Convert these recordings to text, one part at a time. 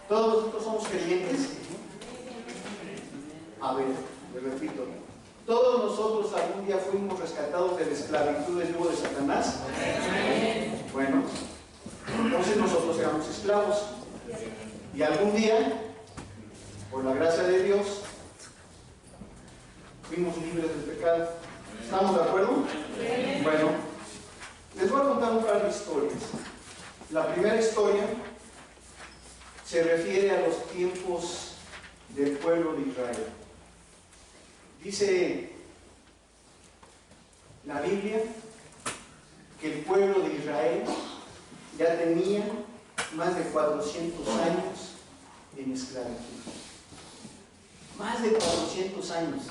¿Todos nosotros somos creyentes? A ver, le repito. ¿Todos nosotros algún día fuimos rescatados de la esclavitud del yugo de Satanás? Bueno, entonces nosotros éramos esclavos. Y algún día, por la gracia de Dios, fuimos libres del pecado. ¿Estamos de acuerdo? Bueno, les voy a contar un par de historias. La primera historia se refiere a los tiempos del pueblo de Israel. Dice la Biblia que el pueblo de Israel ya tenía más de 400 años en esclavitud. Más de 400 años,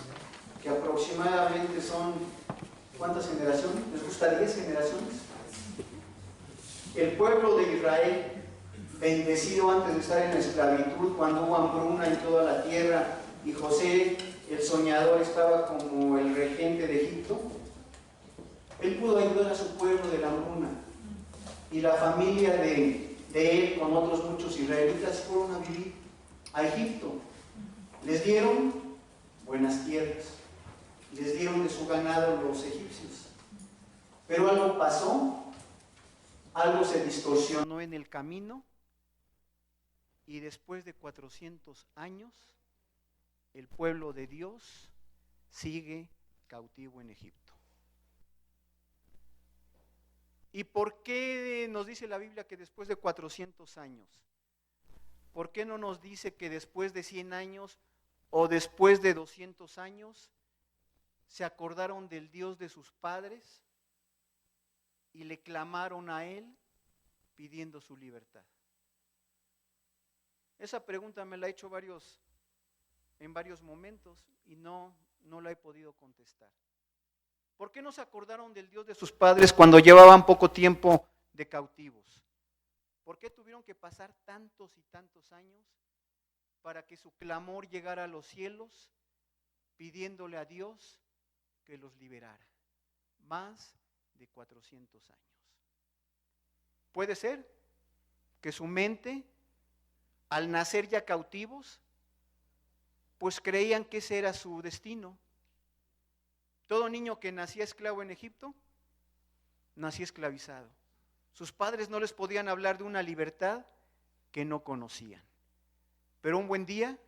que aproximadamente son, ¿cuántas generaciones? ¿Les gusta 10 generaciones? El pueblo de Israel, bendecido antes de estar en la esclavitud, cuando hubo hambruna en toda la tierra y José, el soñador, estaba como el regente de Egipto, él pudo ayudar a su pueblo de la hambruna. Y la familia de él, con otros muchos israelitas, fueron a vivir a Egipto. Les dieron buenas tierras, les dieron de su ganado los egipcios. Pero algo pasó, algo se distorsionó en el camino, y después de 400 años, el pueblo de Dios sigue cautivo en Egipto. ¿Y por qué nos dice la Biblia que después de 400 años? ¿Por qué no nos dice que después de 100 años o después de 200 años se acordaron del Dios de sus padres y le clamaron a Él pidiendo su libertad? Esa pregunta me la he hecho en varios momentos y no la he podido contestar. ¿Por qué no se acordaron del Dios de sus padres cuando llevaban poco tiempo de cautivos? ¿Por qué tuvieron que pasar tantos y tantos años para que su clamor llegara a los cielos, pidiéndole a Dios que los liberara? Más de 400 años. Puede ser que su mente, al nacer ya cautivos, pues creían que ese era su destino. Todo niño que nacía esclavo en Egipto, nacía esclavizado. Sus padres no les podían hablar de una libertad que no conocían. Pero un buen día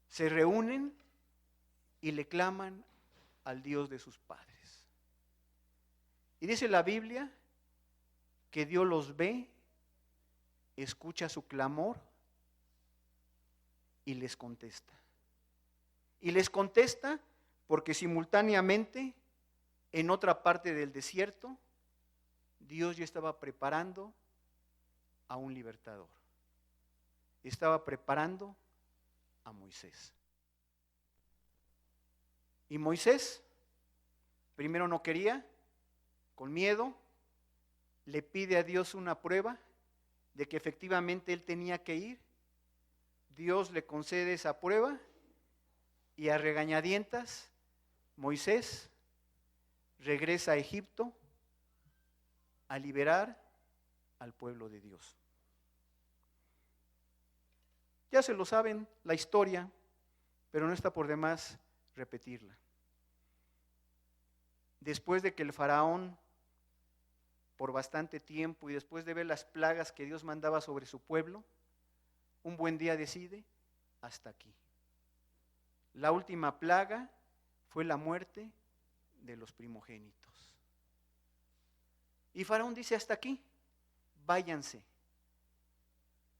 se reúnen y le claman al Dios de sus padres. Y dice la Biblia que Dios los ve, escucha su clamor y les contesta. Y les contesta porque simultáneamente en otra parte del desierto Dios ya estaba preparando a un libertador. Estaba preparando a Moisés. Y Moisés primero no quería, con miedo, le pide a Dios una prueba de que efectivamente él tenía que ir. Dios le concede esa prueba y a regañadientas Moisés regresa a Egipto a liberar al pueblo de Dios. Ya se lo saben la historia, pero no está por demás repetirla. Después de que el faraón, por bastante tiempo y después de ver las plagas que Dios mandaba sobre su pueblo, un buen día decide, hasta aquí. La última plaga fue la muerte de los primogénitos. Y Faraón dice, hasta aquí, váyanse.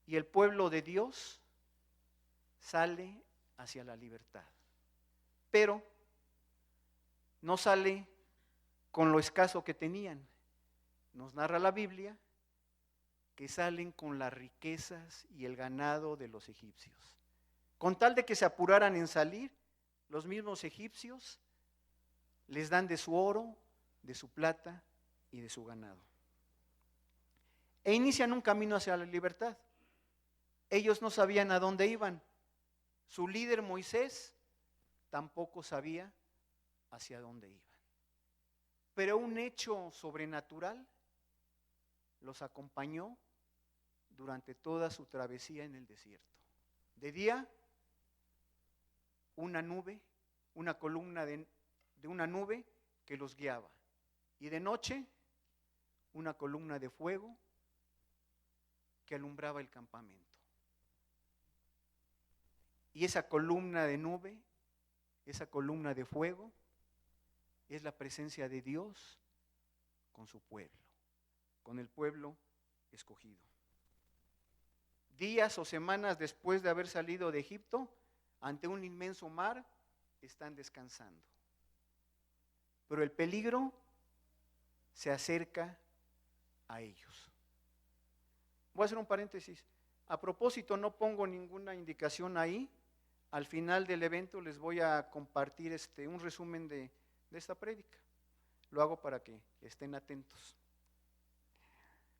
Y el pueblo de Dios sale hacia la libertad. Pero no sale con lo escaso que tenían. Nos narra la Biblia que salen con las riquezas y el ganado de los egipcios. Con tal de que se apuraran en salir, los mismos egipcios les dan de su oro, de su plata y de su ganado. E inician un camino hacia la libertad. Ellos no sabían a dónde iban. Su líder Moisés tampoco sabía hacia dónde iban. Pero un hecho sobrenatural los acompañó durante toda su travesía en el desierto. De día, una nube, una columna de una nube que los guiaba. Y de noche, una columna de fuego que alumbraba el campamento. Y esa columna de nube, esa columna de fuego, es la presencia de Dios con su pueblo, con el pueblo escogido. Días o semanas después de haber salido de Egipto, ante un inmenso mar, están descansando. Pero el peligro se acerca a ellos. Voy a hacer un paréntesis. A propósito, no pongo ninguna indicación ahí. Al final del evento les voy a compartir un resumen de esta prédica. Lo hago para que estén atentos.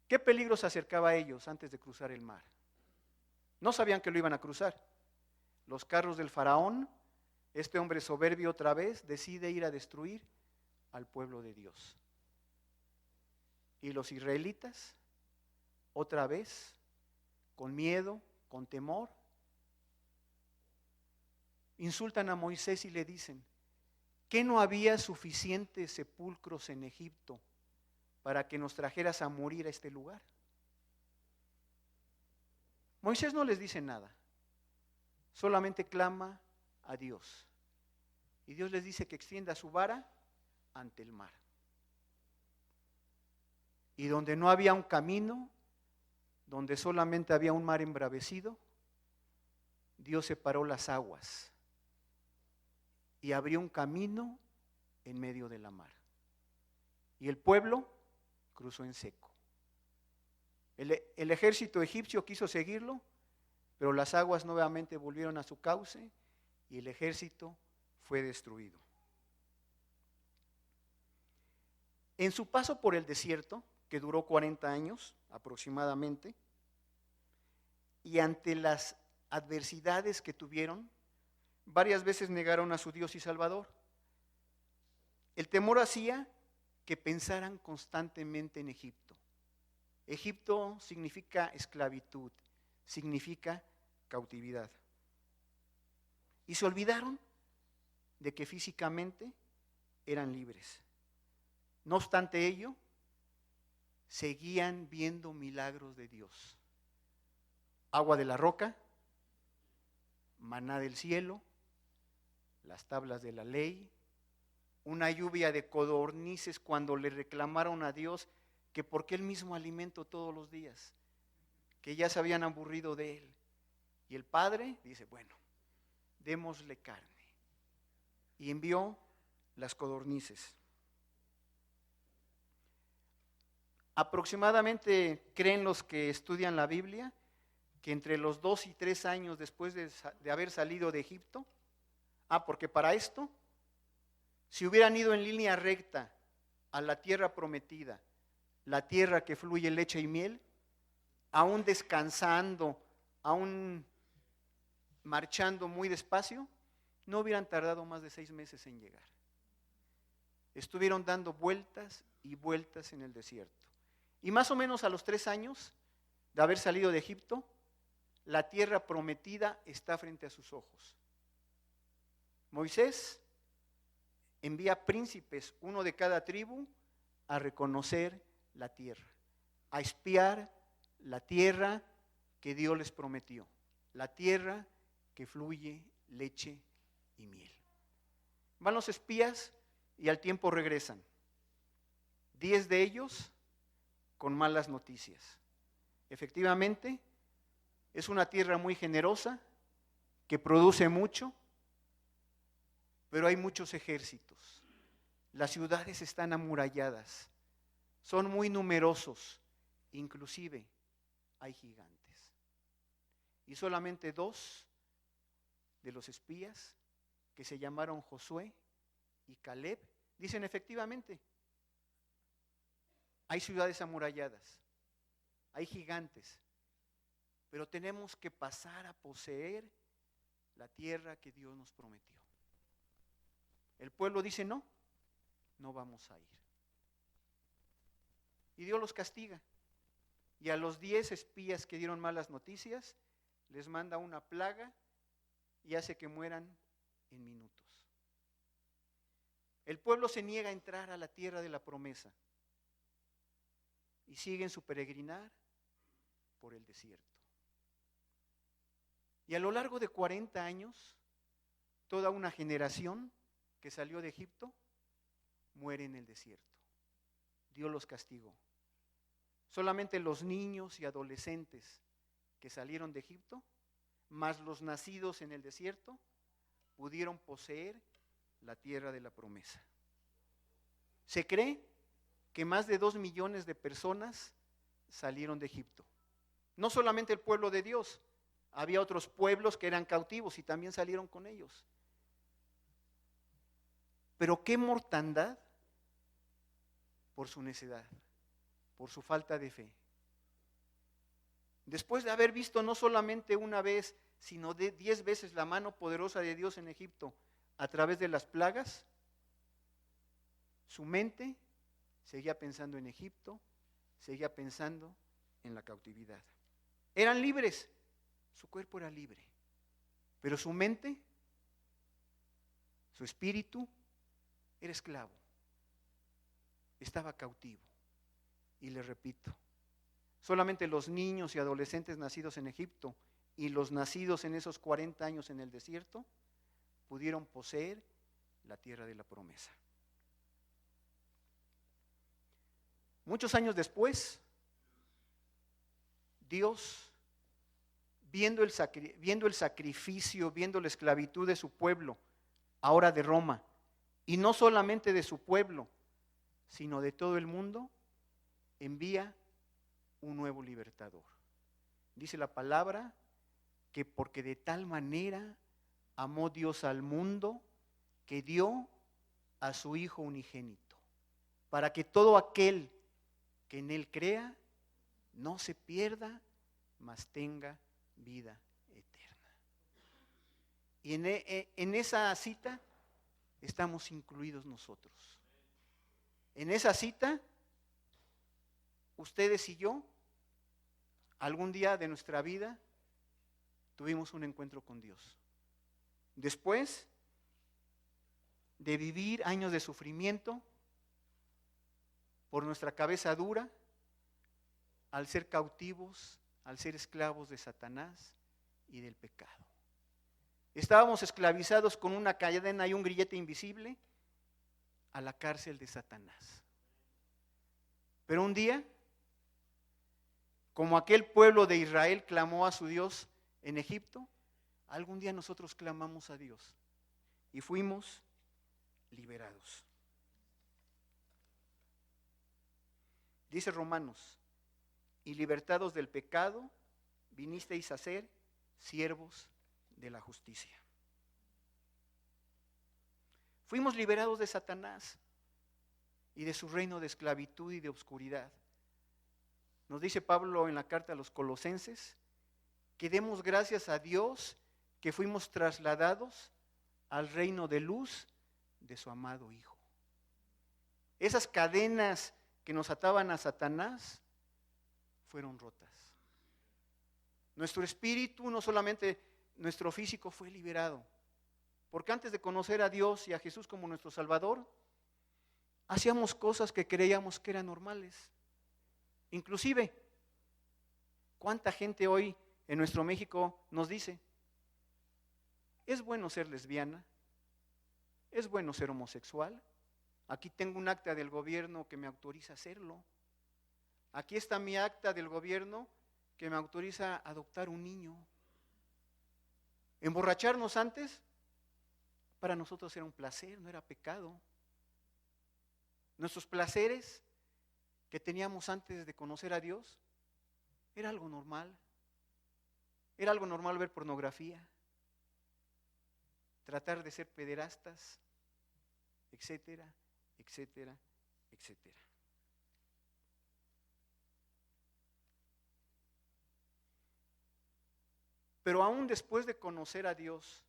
¿Qué peligro se acercaba a ellos antes de cruzar el mar? No sabían que lo iban a cruzar. Los carros del faraón, este hombre soberbio otra vez, decide ir a destruir al pueblo de Dios. Y los israelitas, otra vez, con miedo, con temor, insultan a Moisés y le dicen: ¿qué no había suficientes sepulcros en Egipto para que nos trajeras a morir a este lugar? Moisés no les dice nada, solamente clama a Dios. Y Dios les dice que extienda su vara ante el mar. Y donde no había un camino, donde solamente había un mar embravecido, Dios separó las aguas y abrió un camino en medio de la mar. Y el pueblo cruzó en seco. El ejército egipcio quiso seguirlo, pero las aguas nuevamente volvieron a su cauce y el ejército fue destruido. En su paso por el desierto, que duró 40 años aproximadamente, y ante las adversidades que tuvieron, varias veces negaron a su Dios y Salvador. El temor hacía que pensaran constantemente en Egipto. Egipto significa esclavitud, significa cautividad. Y se olvidaron de que físicamente eran libres. No obstante ello, seguían viendo milagros de Dios. Agua de la roca, maná del cielo, las tablas de la ley, una lluvia de codornices cuando le reclamaron a Dios que por qué el mismo alimento todos los días, que ya se habían aburrido de él. Y el Padre dice: bueno, démosle carne. Y envió las codornices. Aproximadamente creen los que estudian la Biblia que entre los 2 y 3 años después de haber salido de Egipto, porque para esto, si hubieran ido en línea recta a la tierra prometida, la tierra que fluye leche y miel, aún descansando, aún marchando muy despacio, no hubieran tardado más de 6 meses en llegar. Estuvieron dando vueltas y vueltas en el desierto. Y más o menos a los 3 años de haber salido de Egipto, la tierra prometida está frente a sus ojos. Moisés envía príncipes, uno de cada tribu, a reconocer la tierra, a espiar la tierra que Dios les prometió, la tierra que fluye leche y miel. Van los espías y al tiempo regresan. 10 de ellos con malas noticias. Efectivamente, es una tierra muy generosa, que produce mucho, pero hay muchos ejércitos. Las ciudades están amuralladas, son muy numerosos, inclusive hay gigantes. Y solamente 2 de los espías, que se llamaron Josué y Caleb, dicen: efectivamente, hay ciudades amuralladas, hay gigantes, pero tenemos que pasar a poseer la tierra que Dios nos prometió. El pueblo dice: no, no vamos a ir. Y Dios los castiga. Y a los 10 espías que dieron malas noticias, les manda una plaga y hace que mueran en minutos. El pueblo se niega a entrar a la tierra de la promesa y siguen su peregrinar por el desierto. Y a lo largo de 40 años, toda una generación que salió de Egipto muere en el desierto. Dios los castigó. Solamente los niños y adolescentes que salieron de Egipto, más los nacidos en el desierto, pudieron poseer la tierra de la promesa. Se cree que más de 2 millones de personas salieron de Egipto. No solamente el pueblo de Dios, había otros pueblos que eran cautivos y también salieron con ellos. Pero qué mortandad por su necedad, por su falta de fe. Después de haber visto no solamente una vez, sino de 10 veces la mano poderosa de Dios en Egipto a través de las plagas, su mente seguía pensando en Egipto, seguía pensando en la cautividad. Eran libres, su cuerpo era libre, pero su mente, su espíritu, era esclavo, estaba cautivo. Y le repito, solamente los niños y adolescentes nacidos en Egipto y los nacidos en esos 40 años en el desierto pudieron poseer la tierra de la promesa. Muchos años después, Dios, viendo el sacrificio, viendo la esclavitud de su pueblo, ahora de Roma, y no solamente de su pueblo, sino de todo el mundo, envía un nuevo libertador. Dice la palabra que porque de tal manera amó Dios al mundo que dio a su Hijo unigénito, para que todo aquel que en Él crea no se pierda, mas tenga vida eterna. Y en esa cita estamos incluidos nosotros. En esa cita, ustedes y yo, algún día de nuestra vida, tuvimos un encuentro con Dios. Después de vivir años de sufrimiento por nuestra cabeza dura, al ser cautivos, al ser esclavos de Satanás y del pecado. Estábamos esclavizados con una cadena y un grillete invisible a la cárcel de Satanás. Pero un día, como aquel pueblo de Israel clamó a su Dios en Egipto, algún día nosotros clamamos a Dios y fuimos liberados. Dice Romanos, y libertados del pecado, vinisteis a ser siervos de la justicia. Fuimos liberados de Satanás y de su reino de esclavitud y de oscuridad. Nos dice Pablo en la carta a los Colosenses que demos gracias a Dios que fuimos trasladados al reino de luz de su amado Hijo. Esas cadenas que nos ataban a Satanás fueron rotas. Nuestro espíritu, no solamente nuestro físico, fue liberado. Porque antes de conocer a Dios y a Jesús como nuestro Salvador, hacíamos cosas que creíamos que eran normales. Inclusive, ¿cuánta gente hoy en nuestro México nos dice, es bueno ser lesbiana, es bueno ser homosexual, aquí tengo un acta del gobierno que me autoriza a hacerlo, aquí está mi acta del gobierno que me autoriza a adoptar un niño? Emborracharnos antes, para nosotros era un placer, no era pecado. Nuestros placeres que teníamos antes de conocer a Dios, era algo normal. Era algo normal ver pornografía, tratar de ser pederastas, etcétera, etcétera, etcétera. Pero aún después de conocer a Dios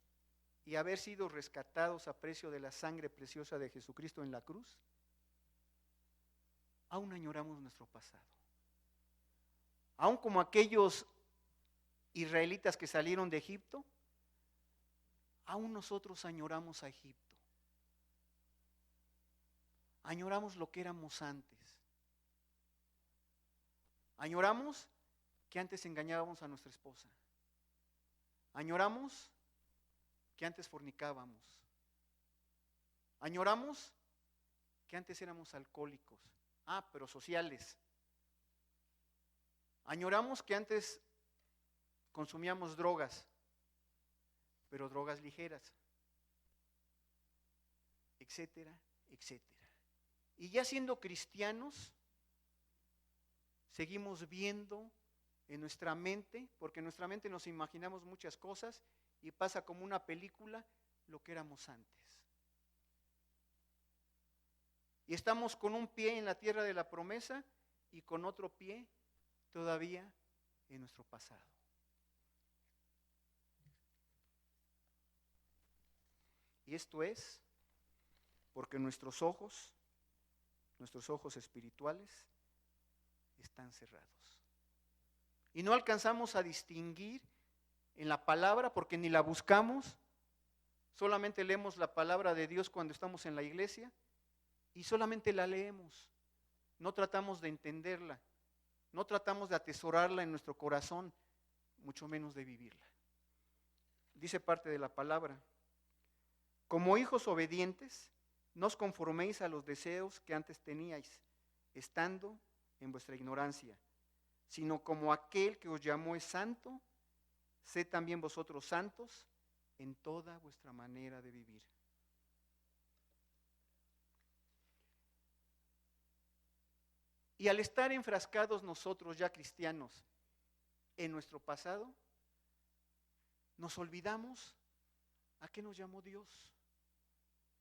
y haber sido rescatados a precio de la sangre preciosa de Jesucristo en la cruz, aún añoramos nuestro pasado. aún como aquellos israelitas que salieron de Egipto, aún nosotros añoramos a Egipto. Añoramos lo que éramos antes. Añoramos que antes engañábamos a nuestra esposa. Añoramos que antes fornicábamos. Añoramos que antes éramos alcohólicos. Pero sociales. Añoramos que antes consumíamos drogas, pero drogas ligeras, etcétera, etcétera. Y ya siendo cristianos, seguimos viendo en nuestra mente, porque en nuestra mente nos imaginamos muchas cosas y pasa como una película lo que éramos antes. Y estamos con un pie en la tierra de la promesa y con otro pie todavía en nuestro pasado. Y esto es porque nuestros ojos espirituales están cerrados. Y no alcanzamos a distinguir en la palabra porque ni la buscamos. Solamente leemos la palabra de Dios cuando estamos en la iglesia y solamente la leemos. No tratamos de entenderla, no tratamos de atesorarla en nuestro corazón, mucho menos de vivirla. Dice parte de la palabra: como hijos obedientes, no os conforméis a los deseos que antes teníais, estando en vuestra ignorancia, sino como aquel que os llamó es santo, sed también vosotros santos en toda vuestra manera de vivir. Y al estar enfrascados nosotros ya cristianos en nuestro pasado, nos olvidamos a qué nos llamó Dios.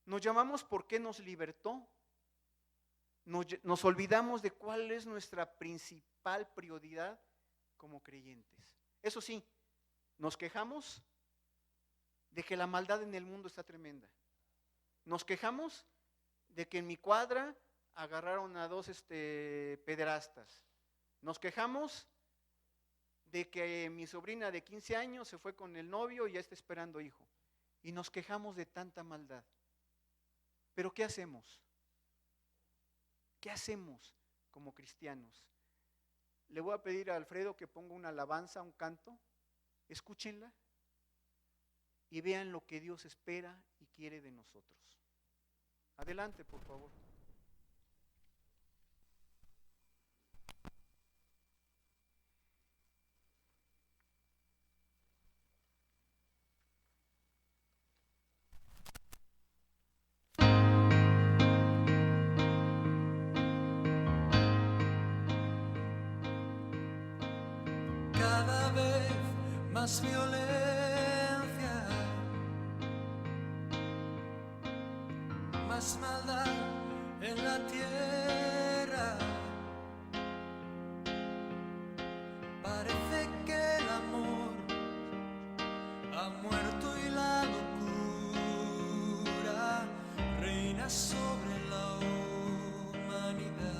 Nos llamamos por qué nos libertó. Nos olvidamos de cuál es nuestra principal prioridad como creyentes. Eso sí, nos quejamos de que la maldad en el mundo está tremenda. Nos quejamos de que en mi cuadra agarraron a 2 pederastas. Nos quejamos de que mi sobrina de 15 años se fue con el novio y ya está esperando hijo. Y nos quejamos de tanta maldad. Pero ¿qué hacemos? ¿Qué hacemos como cristianos? Le voy a pedir a Alfredo que ponga una alabanza, un canto. Escúchenla y vean lo que Dios espera y quiere de nosotros. Adelante, por favor. Cada vez más violencia, más maldad en la tierra. Parece que el amor ha muerto y la locura reina sobre la humanidad.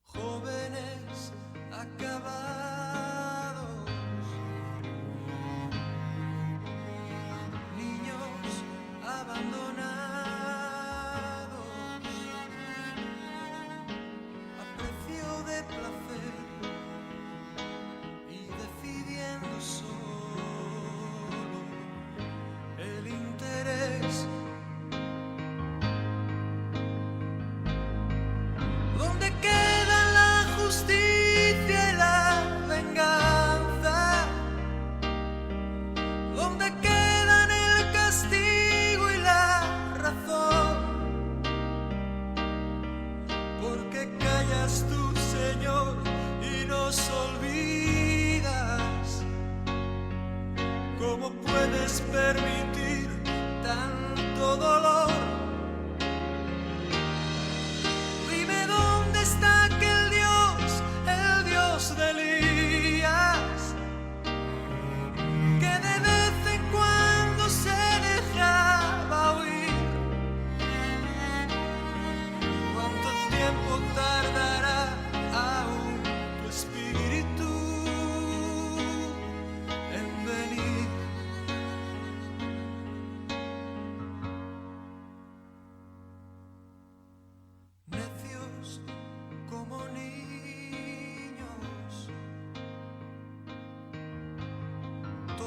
Jóvenes acabados, niños abandonados, a precio de placer y decidiendo solo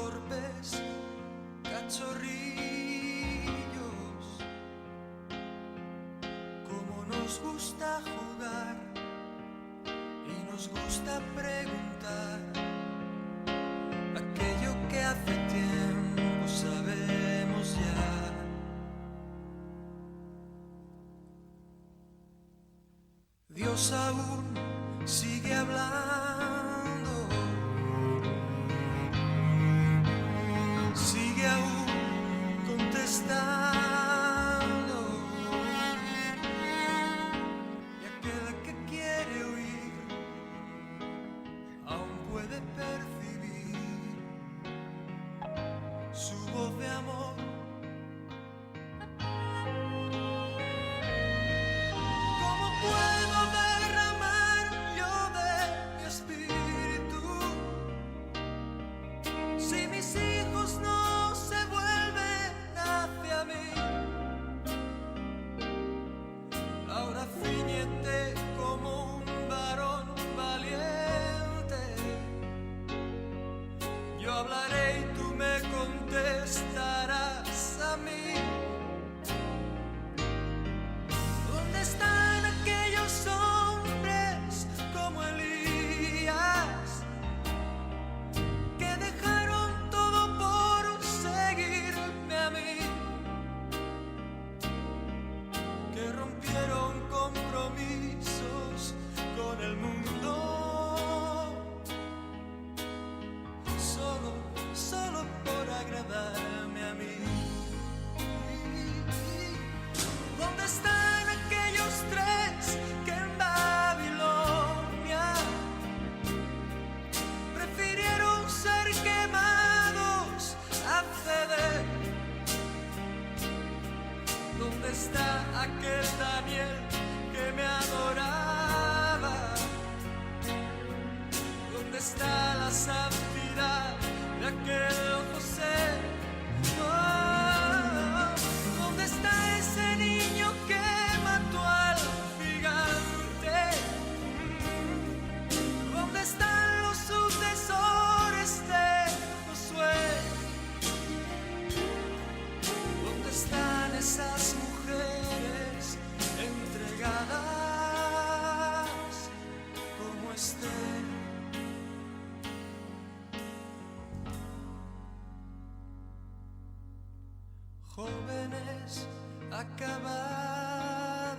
torpes cachorrillos, como nos gusta jugar y nos gusta preguntar aquello que hace tiempo sabemos ya. Dios aún sigue hablando, sigue aún contestando, y aquel que quiere oír aún puede percibir su voz de amor. ¿Cómo puedo derramar yo de mi espíritu si mis hijos no se vuelven hacia mí? Ahora ciñete como un varón valiente. Yo hablaré y tú me contestarás a mí. ¿Dónde están aquellos hombres como Elías que dejaron todo por seguirme a mí? Que rompieron compromisos con el mundo solo por agradarme a mí. ¿Dónde están aquellos tres que en Babilonia prefirieron ser quemados a ceder? ¿Dónde está aquel Daniel que me adoraba? ¿Dónde está la santidad de aquel José? Oh, ¿dónde está ese niño que mató al gigante? ¿Dónde están los sucesores de Josué? ¿Dónde están esas mujeres entregadas como Esther? Jóvenes acabados,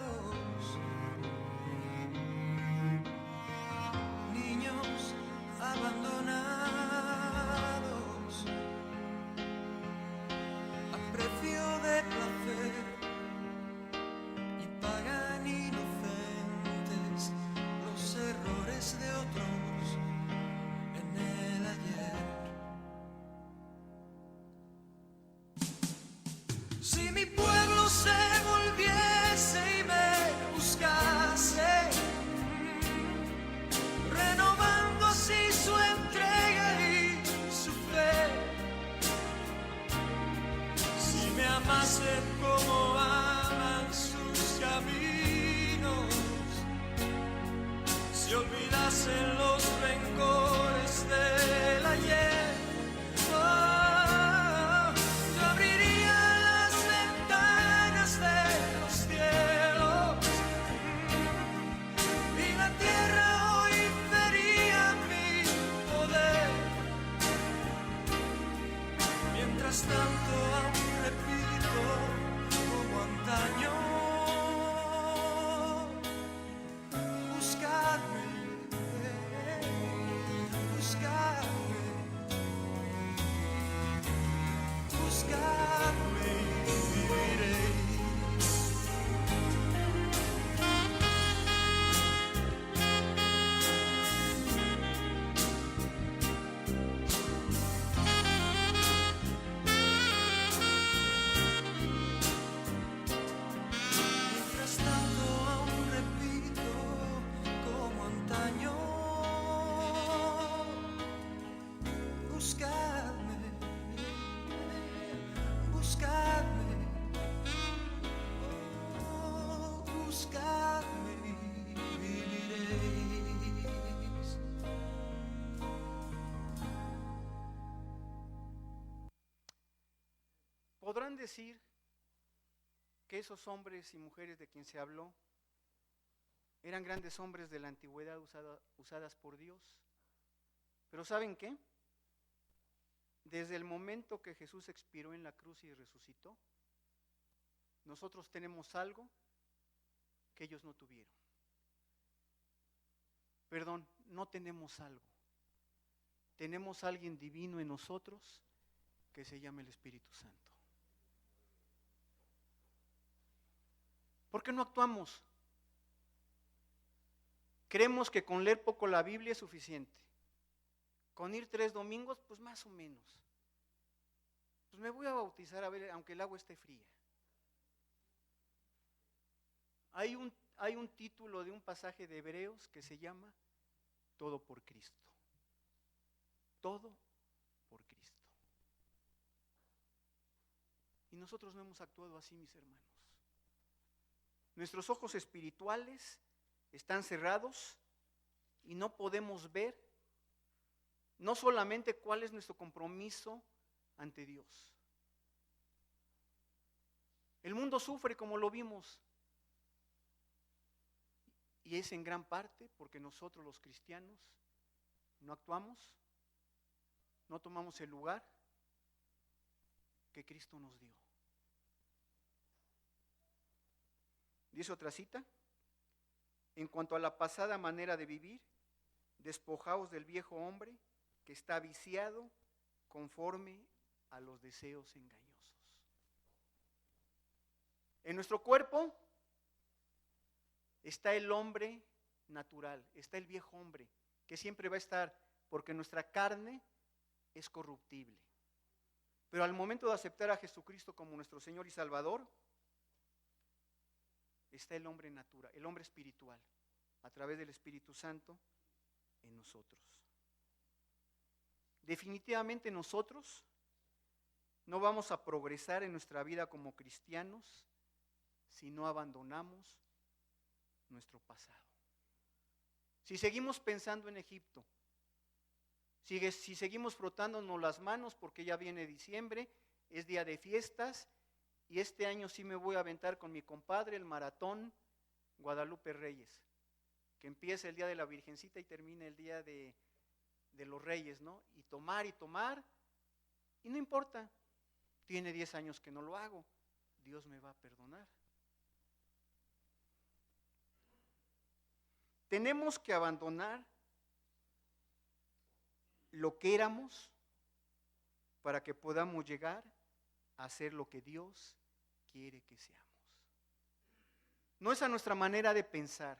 niños abandonados, a precio de placer, y pagan inocentes los errores de otros en el ayer. Si mi pueblo se volviese y me buscase, renovando así su entrega y su fe, si me amasen como aman sus caminos, si olvidasen los rencores del ayer, oh, yo abriría las ventanas de los cielos y la tierra hoy vería mi poder. Mientras tanto aún repito como antaño, buscarme. podrán decir que esos hombres y mujeres de quien se habló eran grandes hombres de la antigüedad usadas por Dios. Pero ¿saben qué? Desde el momento que Jesús expiró en la cruz y resucitó, nosotros tenemos algo que ellos no tuvieron. Perdón, no tenemos algo. Tenemos a alguien divino en nosotros que se llama el Espíritu Santo. ¿Por qué no actuamos? Creemos que con leer poco la Biblia es suficiente. Con ir 3 domingos, pues más o menos. Pues me voy a bautizar a ver, aunque el agua esté fría. Hay un título de un pasaje de Hebreos que se llama Todo por Cristo. Todo por Cristo. Y nosotros no hemos actuado así, mis hermanos. Nuestros ojos espirituales están cerrados y no podemos ver no solamente cuál es nuestro compromiso ante Dios. El mundo sufre como lo vimos y es en gran parte porque nosotros los cristianos no actuamos, no tomamos el lugar que Cristo nos dio. Dice otra cita: en cuanto a la pasada manera de vivir, despojaos del viejo hombre que está viciado conforme a los deseos engañosos. En nuestro cuerpo está el hombre natural, está el viejo hombre, que siempre va a estar, porque nuestra carne es corruptible. Pero al momento de aceptar a Jesucristo como nuestro Señor y Salvador, está el hombre natural, el hombre espiritual, a través del Espíritu Santo en nosotros. Definitivamente nosotros no vamos a progresar en nuestra vida como cristianos si no abandonamos nuestro pasado. Si seguimos pensando en Egipto, si seguimos frotándonos las manos porque ya viene diciembre, es día de fiestas, y este año sí me voy a aventar con mi compadre el maratón Guadalupe Reyes, que empieza el día de la Virgencita y termina el día de los Reyes, ¿no? Y tomar, y no importa, tiene 10 años que no lo hago, Dios me va a perdonar. Tenemos que abandonar lo que éramos para que podamos llegar a ser lo que Dios quiere que seamos. No es a nuestra manera de pensar,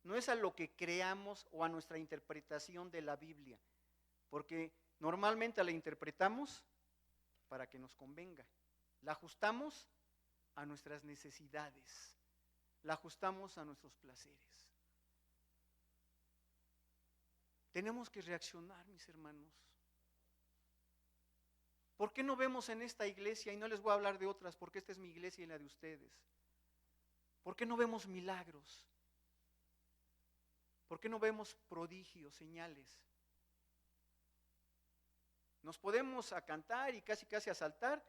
no es a lo que creamos o a nuestra interpretación de la Biblia, porque normalmente la interpretamos para que nos convenga, la ajustamos a nuestras necesidades, la ajustamos a nuestros placeres. Tenemos que reaccionar, mis hermanos. ¿Por qué no vemos en esta iglesia, y no les voy a hablar de otras, porque esta es mi iglesia y la de ustedes? ¿Por qué no vemos milagros? ¿Por qué no vemos prodigios, señales? Nos podemos a cantar y casi a saltar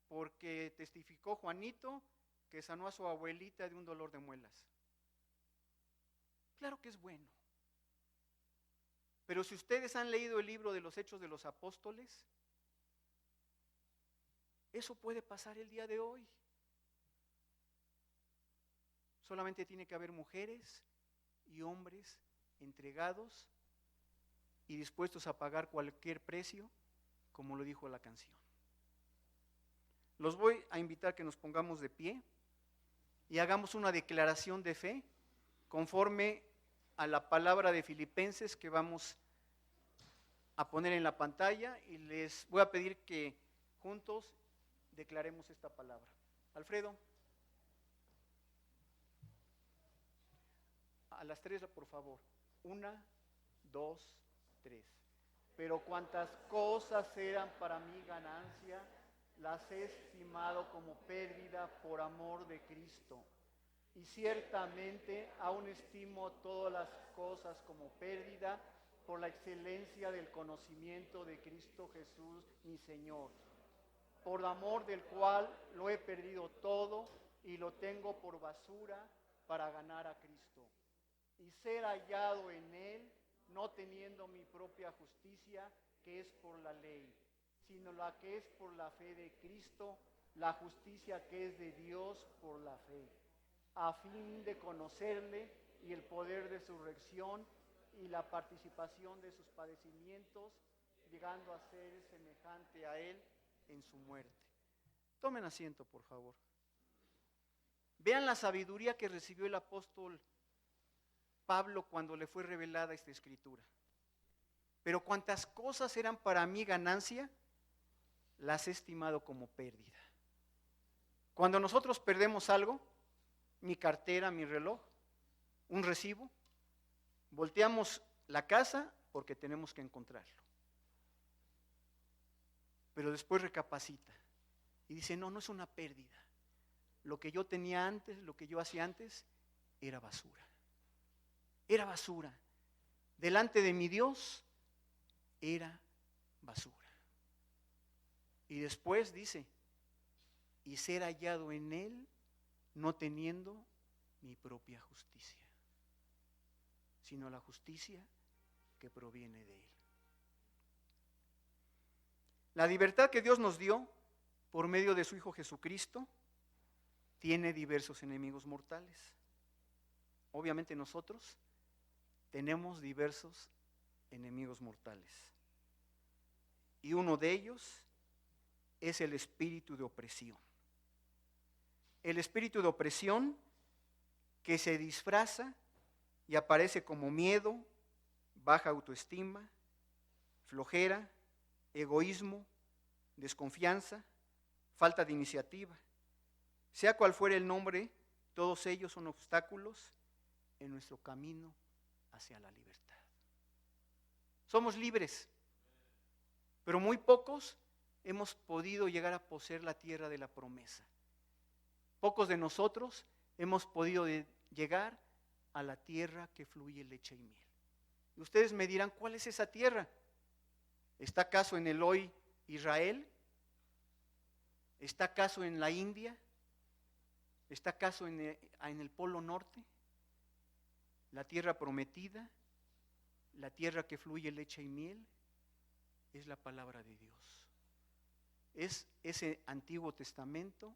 porque testificó Juanito que sanó a su abuelita de un dolor de muelas. Claro que es bueno. Pero si ustedes han leído el libro de los Hechos de los Apóstoles, eso puede pasar el día de hoy. Solamente tiene que haber mujeres y hombres entregados y dispuestos a pagar cualquier precio, como lo dijo la canción. Los voy a invitar que nos pongamos de pie y hagamos una declaración de fe conforme a la palabra de Filipenses que vamos a poner en la pantalla, y les voy a pedir que juntos declaremos esta palabra. Alfredo, a las 3, por favor. 1, 2, 3. Pero cuantas cosas eran para mí ganancia, las he estimado como pérdida por amor de Cristo. Y ciertamente aún estimo todas las cosas como pérdida por la excelencia del conocimiento de Cristo Jesús, mi Señor, por amor del cual lo he perdido todo y lo tengo por basura para ganar a Cristo y ser hallado en Él, no teniendo mi propia justicia, que es por la ley, sino la que es por la fe de Cristo, la justicia que es de Dios por la fe, a fin de conocerle y el poder de su resurrección y la participación de sus padecimientos, llegando a ser semejante a Él en su muerte. Tomen asiento, por favor. Vean la sabiduría que recibió el apóstol Pablo cuando le fue revelada esta escritura. Pero cuantas cosas eran para mí ganancia, las he estimado como pérdida. Cuando nosotros perdemos algo, mi cartera, mi reloj, un recibo, volteamos la casa porque tenemos que encontrarlo. Pero después recapacita y dice, no, no es una pérdida. Lo que yo tenía antes, lo que yo hacía antes, era basura. Era basura. Delante de mi Dios, era basura. Y después dice, y ser hallado en Él, no teniendo mi propia justicia, sino la justicia que proviene de Él. La libertad que Dios nos dio por medio de su Hijo Jesucristo tiene diversos enemigos mortales. Obviamente nosotros tenemos diversos enemigos mortales. Y uno de ellos es el espíritu de opresión. El espíritu de opresión que se disfraza y aparece como miedo, baja autoestima, flojera, egoísmo, desconfianza, falta de iniciativa. Sea cual fuere el nombre, todos ellos son obstáculos en nuestro camino hacia la libertad. Somos libres, pero muy pocos hemos podido llegar a poseer la tierra de la promesa. Pocos de nosotros hemos podido llegar a la tierra que fluye leche y miel. Y ustedes me dirán, ¿cuál es esa tierra? ¿Está acaso en el hoy Israel? ¿Está acaso en la India? ¿Está acaso en el Polo Norte? La tierra prometida, la tierra que fluye leche y miel, es la palabra de Dios. Es ese Antiguo Testamento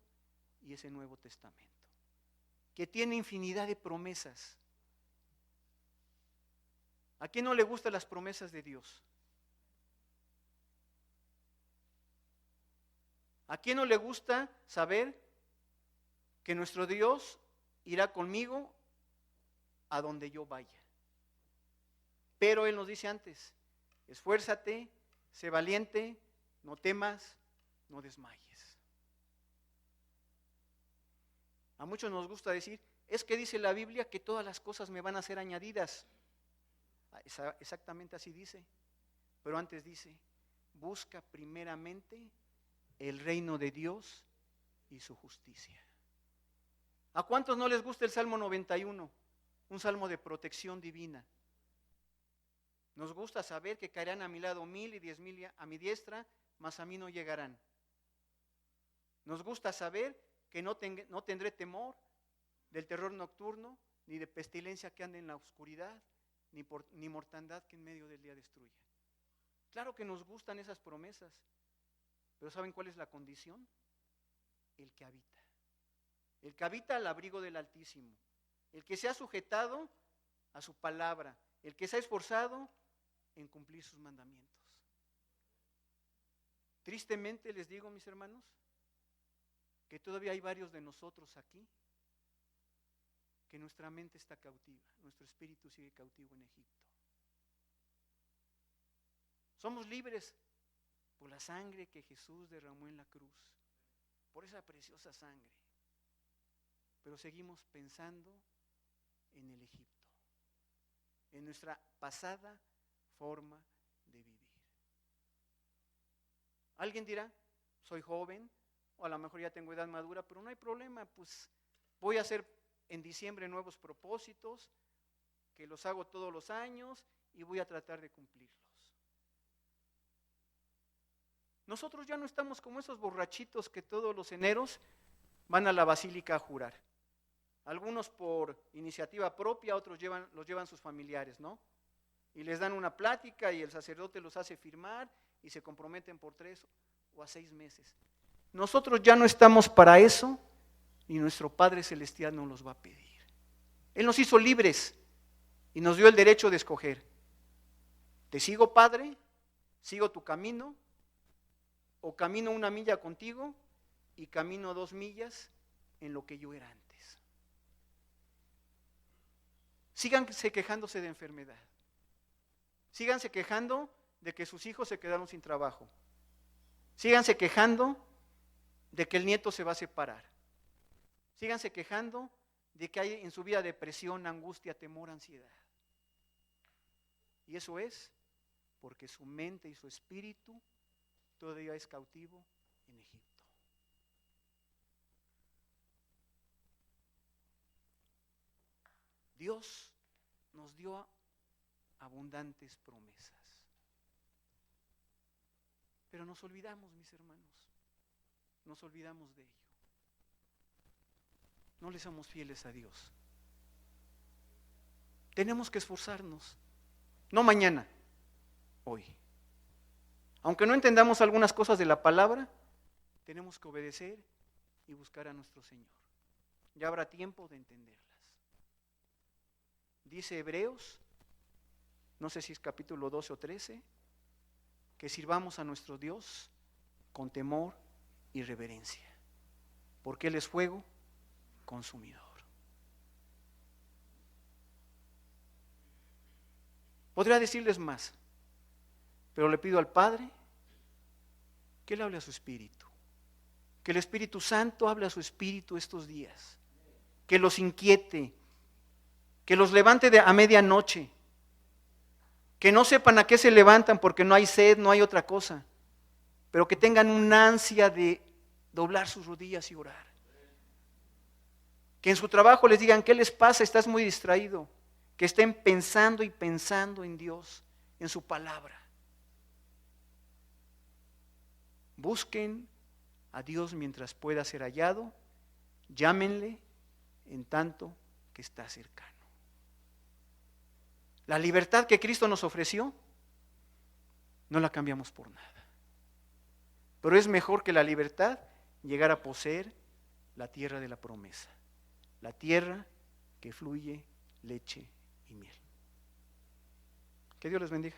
y ese Nuevo Testamento, que tiene infinidad de promesas. ¿A quién no le gustan las promesas de Dios? ¿A quién no le gusta saber que nuestro Dios irá conmigo a donde yo vaya? Pero Él nos dice antes, esfuérzate, sé valiente, no temas, no desmayes. A muchos nos gusta decir, es que dice la Biblia que todas las cosas me van a ser añadidas. Exactamente así dice, pero antes dice, busca primeramente el reino de Dios y su justicia. ¿A cuántos no les gusta el Salmo 91? Un salmo de protección divina. Nos gusta saber que caerán a mi lado 1000 y 10,000 a mi diestra, mas a mí no llegarán. Nos gusta saber que no tendré temor del terror nocturno, ni de pestilencia que ande en la oscuridad, ni mortandad que en medio del día destruya. Claro que nos gustan esas promesas, pero ¿saben cuál es la condición? El que habita. El que habita al abrigo del Altísimo. El que se ha sujetado a su palabra. El que se ha esforzado en cumplir sus mandamientos. Tristemente les digo, mis hermanos, que todavía hay varios de nosotros aquí que nuestra mente está cautiva, nuestro espíritu sigue cautivo en Egipto. Somos libres por la sangre que Jesús derramó en la cruz, por esa preciosa sangre, pero seguimos pensando en el Egipto, en nuestra pasada forma de vivir. Alguien dirá, soy joven, o a lo mejor ya tengo edad madura, pero no hay problema, pues voy a hacer en diciembre nuevos propósitos, que los hago todos los años y voy a tratar de cumplirlos. Nosotros ya no estamos como esos borrachitos que todos los eneros van a la basílica a jurar. Algunos por iniciativa propia, otros los llevan sus familiares, ¿no? Y les dan una plática y el sacerdote los hace firmar y se comprometen por 3 o a 6 meses. Nosotros ya no estamos para eso y nuestro Padre Celestial nos los va a pedir. Él nos hizo libres y nos dio el derecho de escoger. ¿Te sigo, Padre? ¿Sigo tu camino? ¿O camino 1 milla contigo y camino 2 millas en lo que yo era antes? Síganse quejándose de enfermedad. Síganse quejando de que sus hijos se quedaron sin trabajo. Síganse quejando de que el nieto se va a separar. Síganse quejando de que hay en su vida depresión, angustia, temor, ansiedad. Y eso es porque su mente y su espíritu todavía es cautivo en Egipto. Dios nos dio abundantes promesas. Pero nos olvidamos, mis hermanos, nos olvidamos de ello. No le somos fieles a Dios. Tenemos que esforzarnos, no mañana, hoy. Aunque no entendamos algunas cosas de la palabra, tenemos que obedecer y buscar a nuestro Señor. Ya habrá tiempo de entenderlas. Dice Hebreos, no sé si es capítulo 12 o 13, que sirvamos a nuestro Dios con temor y reverencia, porque Él es fuego consumidor. Podría decirles más, pero le pido al Padre que Él hable a su espíritu, que el Espíritu Santo hable a su espíritu estos días, que los inquiete, que los levante a medianoche, que no sepan a qué se levantan porque no hay sed, no hay otra cosa, pero que tengan una ansia de doblar sus rodillas y orar. Que en su trabajo les digan, ¿qué les pasa? Estás muy distraído. Que estén pensando y pensando en Dios, en su palabra. Busquen a Dios mientras pueda ser hallado, llámenle en tanto que está cercano. La libertad que Cristo nos ofreció, no la cambiamos por nada. Pero es mejor que la libertad llegar a poseer la tierra de la promesa, la tierra que fluye leche y miel. Que Dios les bendiga.